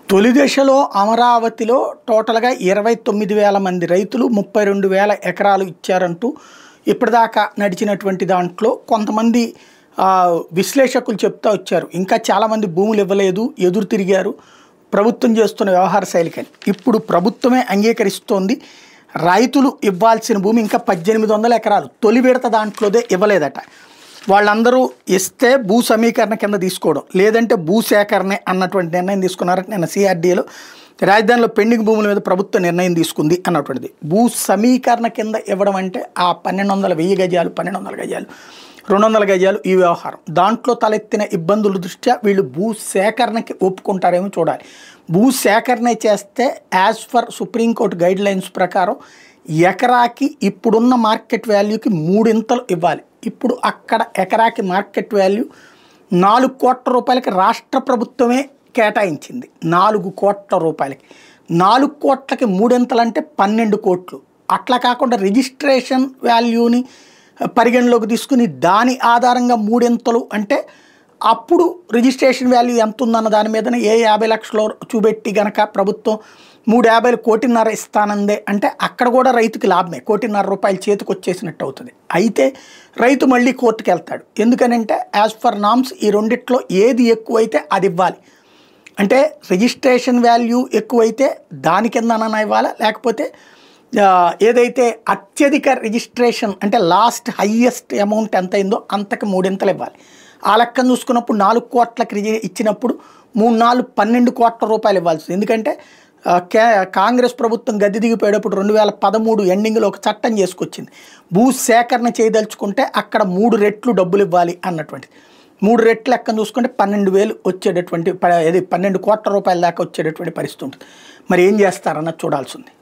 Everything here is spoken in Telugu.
తొలి దశలో అమరావతిలో టోటల్‌గా 29,000 మంది రైతులు 32,000 ఎకరాలు ఇచ్చారంటూ ఇప్పటిదాకా నడిచినటువంటి దాంట్లో కొంతమంది విశ్లేషకులు చెప్తా వచ్చారు. ఇంకా చాలామంది భూములు ఇవ్వలేదు, ఎదురు తిరిగారు ప్రభుత్వం చేస్తున్న వ్యవహార శైలికని. ఇప్పుడు ప్రభుత్వమే అంగీకరిస్తోంది. రైతులు ఇవ్వాల్సిన భూమి ఇంకా 1800 ఎకరాలు తొలి విడత దాంట్లోదే ఇవ్వలేదట. వాళ్ళందరూ ఇస్తే భూ సమీకరణ కింద తీసుకోవడం, లేదంటే భూ సేకరణే అన్నటువంటి నిర్ణయం తీసుకున్నారని నిన్న సిఆర్డీఏలో రాజధానిలో పెండింగ్ భూముల మీద ప్రభుత్వం నిర్ణయం తీసుకుంది అన్నటువంటిది. భూ సమీకరణ కింద ఇవ్వడం అంటే ఆ 1200 1000 గజాలు, 1200 గజాలు, 200 గజాలు ఈ వ్యవహారం. దాంట్లో తలెత్తిన ఇబ్బందుల దృష్ట్యా వీళ్ళు భూ సేకరణకి ఒప్పుకుంటారేమో చూడాలి. భూ సేకరణ చేస్తే as for supreme court guide lines ప్రకారం ఎకరాకి ఇప్పుడున్న మార్కెట్ వాల్యూకి 3 ఇంతలు ఇవ్వాలి. ఇప్పుడు అక్కడ ఎకరాకి మార్కెట్ వాల్యూ 4 కోట్ల రూపాయలకి రాష్ట్ర ప్రభుత్వమే కేటాయించింది. 4 కోట్ల రూపాయలకి 4 కోట్లకి 3 ఇంతలు అంటే 12 కోట్లు. అట్లా కాకుండా రిజిస్ట్రేషన్ వాల్యూని పరిగణలోకి తీసుకుని దాని ఆధారంగా 3 ఇంతలు అంటే అప్పుడు రిజిస్ట్రేషన్ వాల్యూ ఎంత ఉందన్న దాని మీదనే 50 లక్షలు చూపెట్టి గనక ప్రభుత్వం 350 కోటిన్నర ఇస్తానందే అంటే అక్కడ కూడా రైతుకి లాభమే. 1.5 కోటి రూపాయలు చేతికి వచ్చేసినట్టు అవుతుంది. అయితే రైతు మళ్ళీ కోర్టుకు వెళ్తాడు. ఎందుకనంటే యాజ్ ఫర్ నామ్స్ ఈ రెండిట్లో ఏది ఎక్కువైతే అది ఇవ్వాలి. అంటే రిజిస్ట్రేషన్ వాల్యూ ఎక్కువైతే దాని కిందనైనా ఇవ్వాలా, లేకపోతే ఏదైతే అత్యధిక రిజిస్ట్రేషన్ అంటే లాస్ట్ హయ్యెస్ట్ అమౌంట్ ఎంత అయిందో అంతకు 3 ఇంతలు ఇవ్వాలి. ఆ లెక్కను చూసుకున్నప్పుడు 4 కోట్లకి ఇచ్చినప్పుడు 3 4 12 కోట్ల రూపాయలు ఇవ్వాల్సింది. ఎందుకంటే కాంగ్రెస్ ప్రభుత్వం గద్దె దిగిపోయేటప్పుడు 2013 ఎండింగ్లో ఒక చట్టం చేసుకొచ్చింది. భూ సేకరణ చేయదలుచుకుంటే అక్కడ 3 రెట్లు డబ్బులు ఇవ్వాలి అన్నటువంటిది. 3 రెట్లు లెక్కను చూసుకుంటే 12,000 వచ్చేటటువంటి 12 కోట్ల రూపాయల దాకా వచ్చేటటువంటి పరిస్థితి ఉంటుంది. మరి ఏం చేస్తారన్నది చూడాల్సి ఉంది.